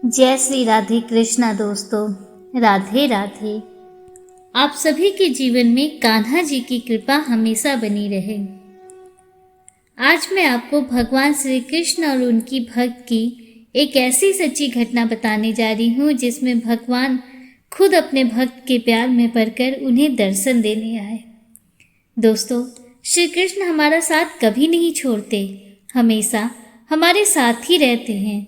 जय श्री राधे कृष्णा दोस्तों, राधे राधे। आप सभी के जीवन में कान्हा जी की कृपा हमेशा बनी रहे। आज मैं आपको भगवान श्री कृष्ण और उनकी भक्त की एक ऐसी सच्ची घटना बताने जा रही हूँ जिसमें भगवान खुद अपने भक्त के प्यार में पड़कर उन्हें दर्शन देने आए। दोस्तों, श्री कृष्ण हमारा साथ कभी नहीं छोड़ते, हमेशा हमारे साथ ही रहते हैं।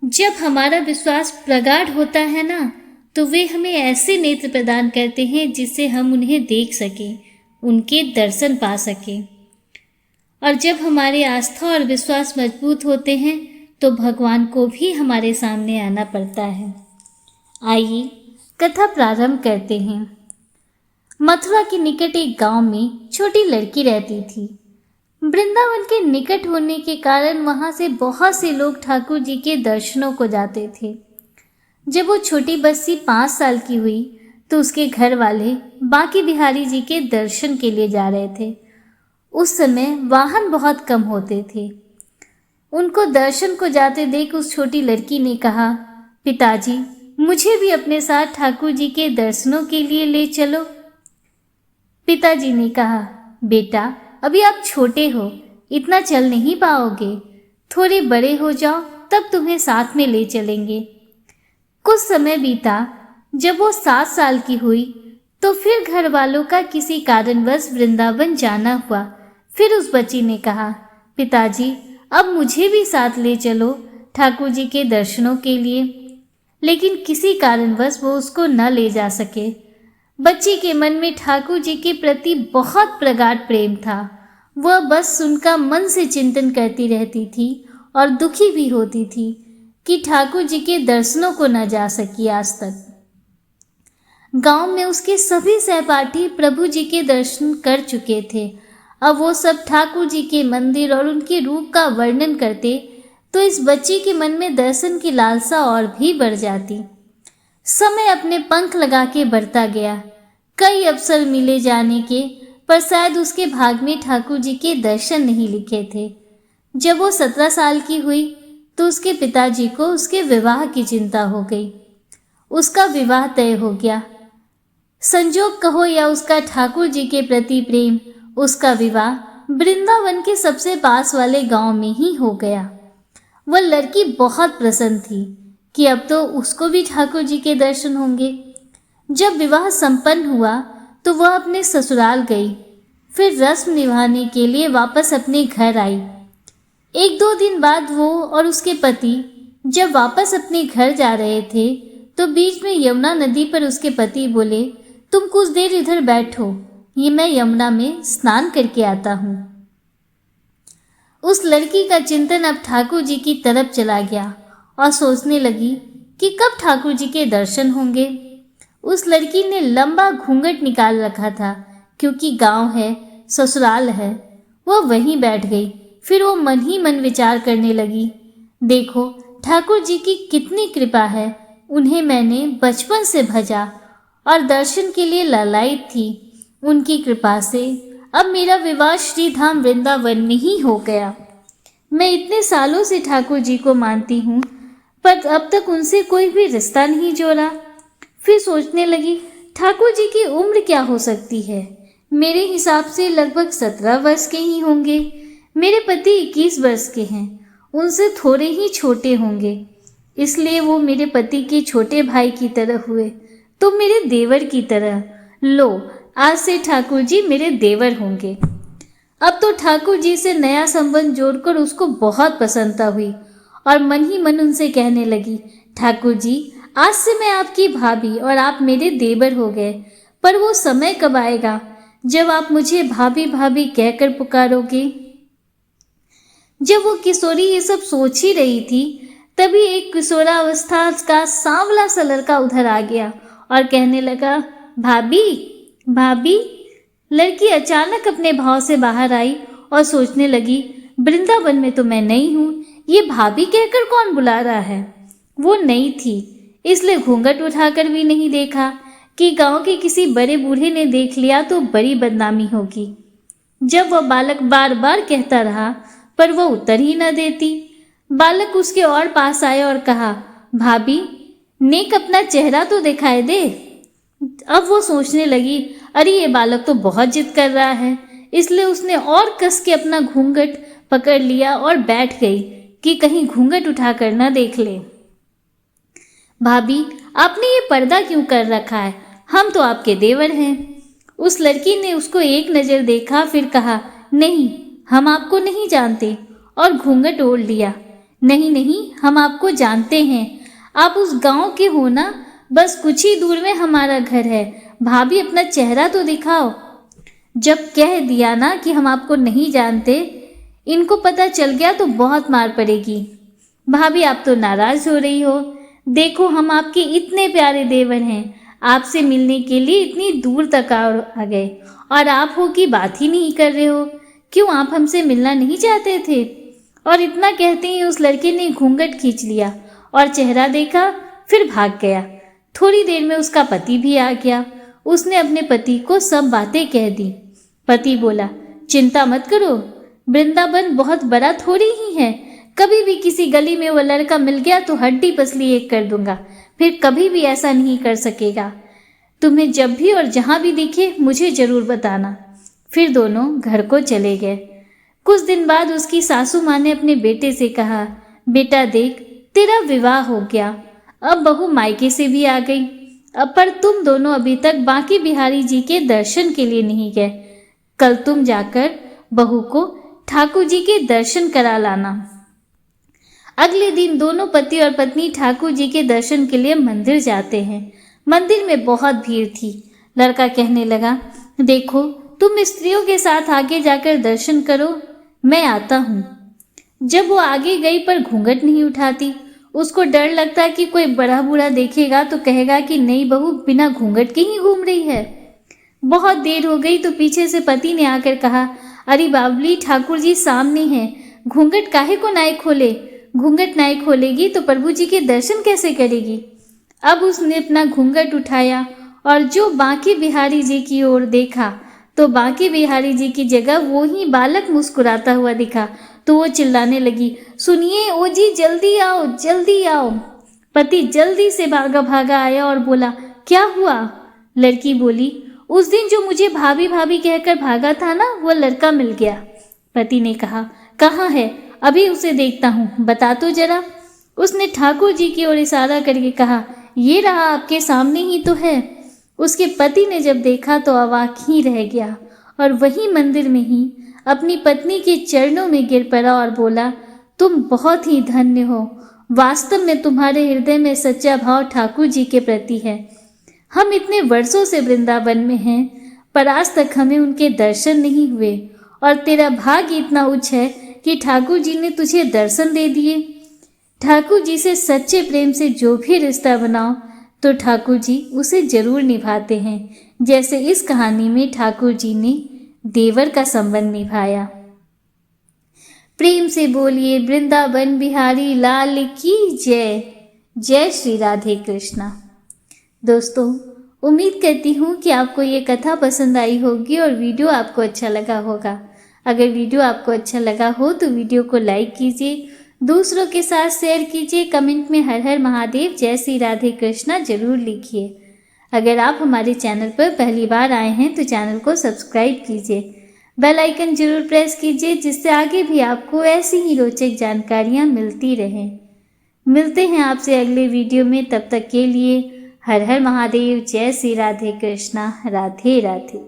जब हमारा विश्वास प्रगाढ़ होता है ना, तो वे हमें ऐसे नेत्र प्रदान करते हैं जिससे हम उन्हें देख सकें, उनके दर्शन पा सकें। और जब हमारे आस्था और विश्वास मजबूत होते हैं तो भगवान को भी हमारे सामने आना पड़ता है। आइए कथा प्रारंभ करते हैं। मथुरा के निकट एक गांव में छोटी लड़की रहती थी। वृंदावन के निकट होने के कारण वहां से बहुत से लोग ठाकुर जी के दर्शनों को जाते थे। जब वो छोटी बच्ची 5 साल की हुई तो उसके घर वाले बांके बिहारी जी के दर्शन के लिए जा रहे थे। उस समय वाहन बहुत कम होते थे। उनको दर्शन को जाते देख उस छोटी लड़की ने कहा, पिताजी, मुझे भी अपने साथ ठाकुर जी के दर्शनों के लिए ले चलो। पिताजी ने कहा, बेटा, अभी आप छोटे हो, इतना चल नहीं पाओगे, थोड़े बड़े हो जाओ तब तुम्हें साथ में ले चलेंगे। कुछ समय बीता। जब वो 7 साल की हुई तो फिर घर वालों का किसी कारणवश वृंदावन जाना हुआ। फिर उस बच्ची ने कहा, पिताजी, अब मुझे भी साथ ले चलो ठाकुर जी के दर्शनों के लिए। लेकिन किसी कारणवश वो उसको न ले जा सके। बच्ची के मन में ठाकुर जी के प्रति बहुत प्रगाढ़ प्रेम था। वह बस उनका मन से चिंतन करती रहती थी और दुखी भी होती थी कि ठाकुर जी के दर्शनों को न जा सकी आज तक। गांव में उसके सभी सहपाठी प्रभु जी के दर्शन कर चुके थे। अब वो सब ठाकुर जी के मंदिर और उनके रूप का वर्णन करते तो इस बच्ची के मन में दर्शन की लालसा और भी बढ़ जाती। समय अपने पंख लगा के बढ़ता गया। कई अवसर मिले जाने के, पर शायद उसके भाग में ठाकुर जी के दर्शन नहीं लिखे थे। जब वो 17 साल की हुई तो उसके पिताजी को उसके विवाह की चिंता हो गई। उसका विवाह तय हो गया। संजोग कहो या उसका ठाकुर जी के प्रति प्रेम, उसका विवाह वृंदावन के सबसे पास वाले गांव में ही हो गया। वह लड़की बहुत प्रसन्न थी कि अब तो उसको भी ठाकुर जी के दर्शन होंगे। जब विवाह संपन्न हुआ तो वह अपने ससुराल गई, फिर रस्म निभाने के लिए वापस अपने घर आई। 1-2 दिन बाद वो और उसके पति जब वापस अपने घर जा रहे थे तो बीच में यमुना नदी पर उसके पति बोले, तुम कुछ देर इधर बैठो, ये मैं यमुना में स्नान करके आता हूँ। उस लड़की का चिंतन अब ठाकुर जी की तरफ चला गया और सोचने लगी कि कब ठाकुर जी के दर्शन होंगे। उस लड़की ने लंबा घूंघट निकाल रखा था क्योंकि गांव है, ससुराल है। वह वहीं बैठ गई। फिर वो मन ही मन विचार करने लगी, देखो ठाकुर जी की कितनी कृपा है, उन्हें मैंने बचपन से भजा और दर्शन के लिए लालायित थी। उनकी कृपा से अब मेरा विवाह श्रीधाम वृंदावन में ही हो गया। मैं इतने सालों से ठाकुर जी को मानती हूँ, पर अब तक उनसे कोई भी रिश्ता नहीं जोड़ा। फिर सोचने लगी, ठाकुर जी की उम्र क्या हो सकती है? मेरे हिसाब से लगभग 17 वर्ष के ही होंगे। मेरे पति 21 वर्ष के हैं, उनसे थोड़े ही छोटे होंगे, इसलिए वो मेरे पति के छोटे भाई की तरह हुए, तो मेरे देवर की तरह। लो, आज से ठाकुर जी मेरे देवर होंगे। अब तो ठाकुर जी से नया संबंध जोड़कर उसको बहुत प्रसन्नता हुई और मन ही मन उनसे कहने लगी, ठाकुर जी, आज से मैं आपकी भाभी और आप मेरे देवर हो गए। पर वो समय कब आएगा जब आप मुझे भाभी भाभी कहकर पुकारोगे? जब वो किशोरी ये सब सोच ही रही थी तभी एक किशोरावस्था का सांवला सा लड़का उधर आ गया और कहने लगा, भाभी भाभी। लड़की अचानक अपने भाव से बाहर आई और सोचने लगी, वृंदावन में तो मैं नई हूँ, ये भाभी कहकर कौन बुला रहा है? वो नई थी, इसलिए घूंघट उठाकर भी नहीं देखा कि गांव के किसी बड़े बूढ़े ने देख लिया तो बड़ी बदनामी होगी। जब वह बालक बार बार कहता रहा पर वह उत्तर ही न देती। बालक उसके और पास आया और कहा, भाभी नेक अपना चेहरा तो दिखाई दे। अब वो सोचने लगी, अरे ये बालक तो बहुत जिद कर रहा है, इसलिए उसने और कस के अपना घूंघट पकड़ लिया और बैठ गई कि कहीं घूंघट उठाकर न देख ले। भाभी आपने ये पर्दा क्यों कर रखा है, हम तो आपके देवर हैं। उस लड़की ने उसको एक नज़र देखा, फिर कहा, नहीं हम आपको नहीं जानते, और घूंघट ओढ़ लिया। नहीं नहीं, हम आपको जानते हैं, आप उस गांव के हो ना, बस कुछ ही दूर में हमारा घर है। भाभी अपना चेहरा तो दिखाओ। जब कह दिया ना कि हम आपको नहीं जानते, इनको पता चल गया तो बहुत मार पड़ेगी। भाभी आप तो नाराज हो रही हो, देखो हम आपके इतने प्यारे देवर हैं, आपसे मिलने के लिए इतनी दूर तक आ गए, और आप हो कि बात ही नहीं कर रहे हो। क्यों आप हमसे मिलना नहीं चाहते थे? और इतना कहते ही उस लड़के ने घूंघट खींच लिया और चेहरा देखा, फिर भाग गया। थोड़ी देर में उसका पति भी आ गया। उसने अपने पति को सब बातें कह दी। पति बोला, चिंता मत करो, वृंदावन बहुत बड़ा थोड़ी ही है, कभी भी किसी गली में वो लड़का मिल गया तो हड्डी पसली एक कर दूंगा, फिर कभी भी ऐसा नहीं कर सकेगा। तुम्हें जब भी और जहां भी दिखे मुझे जरूर बताना। फिर दोनों घर को चले गए। कुछ दिन बाद उसकी सासू माँ ने अपने बेटे से कहा, बेटा देख तेरा विवाह हो गया, अब बहू मायके से भी आ गई, अब पर तुम दोनों अभी तक बांके बिहारी जी के दर्शन के लिए नहीं गए। कल तुम जाकर बहू को ठाकुर जी के दर्शन करा लाना। अगले दिन दोनों पति और पत्नी ठाकुर जी के दर्शन के लिए मंदिर जाते हैं। मंदिर में बहुत भीड़ थी। लड़का कहने लगा, देखो तुम स्त्रियों के साथ आगे जाकर दर्शन करो, मैं आता हूँ। जब वो आगे गई पर घूंघट नहीं उठाती। उसको डर लगता कि कोई बड़ा बूढ़ा देखेगा तो कहेगा कि नई बहू बिना घूंघट के ही घूम रही है। बहुत देर हो गई तो पीछे से पति ने आकर कहा, अरे बाबली ठाकुर जी सामने हैं, घूंघट काहे को नाई खोले, घूंघट नाई खोलेगी तो प्रभु जी के दर्शन कैसे करेगी। अब उसने अपना घूंघट उठाया और जो बांके बिहारी जी की ओर देखा तो बांके बिहारी जी की जगह वो ही बालक मुस्कुराता हुआ दिखा। तो वो चिल्लाने लगी, सुनिए ओ जी जल्दी आओ जल्दी आओ। पति जल्दी से भागा भागा आया और बोला, क्या हुआ? लड़की बोली, उस दिन जो मुझे भाभी भाभी कहकर भागा था ना, वो लड़का मिल गया। पति ने कहा, कहाँ है? अभी उसे देखता हूँ, बता तो जरा। उसने ठाकुर जी की ओर इशारा करके कहा, ये रहा आपके सामने ही तो है। उसके पति ने जब देखा तो अवाक ही रह गया और वहीं मंदिर में ही अपनी पत्नी के चरणों में गिर पड़ा और बोला, तुम बहुत ही धन्य हो, वास्तव में तुम्हारे हृदय में सच्चा भाव ठाकुर जी के प्रति है। हम इतने वर्षों से वृंदावन में हैं, पर आज तक हमें उनके दर्शन नहीं हुए, और तेरा भाग्य इतना उच्च है कि ठाकुर जी ने तुझे दर्शन दे दिए। ठाकुर जी से सच्चे प्रेम से जो भी रिश्ता बनाओ तो ठाकुर जी उसे जरूर निभाते हैं, जैसे इस कहानी में ठाकुर जी ने देवर का संबंध निभाया। प्रेम से बोलिए वृंदावन बिहारी लाल की जय। जय श्री राधे कृष्णा। दोस्तों, उम्मीद करती हूँ कि आपको ये कथा पसंद आई होगी और वीडियो आपको अच्छा लगा होगा। अगर वीडियो आपको अच्छा लगा हो तो वीडियो को लाइक कीजिए, दूसरों के साथ शेयर कीजिए, कमेंट में हर हर महादेव जय श्री राधे कृष्णा जरूर लिखिए। अगर आप हमारे चैनल पर पहली बार आए हैं तो चैनल को सब्सक्राइब कीजिए, बेल आइकन जरूर प्रेस कीजिए, जिससे आगे भी आपको ऐसी ही रोचक जानकारियाँ मिलती रहें। मिलते हैं आपसे अगले वीडियो में, तब तक के लिए हर हर महादेव जय श्री राधे कृष्णा। राधे राधे।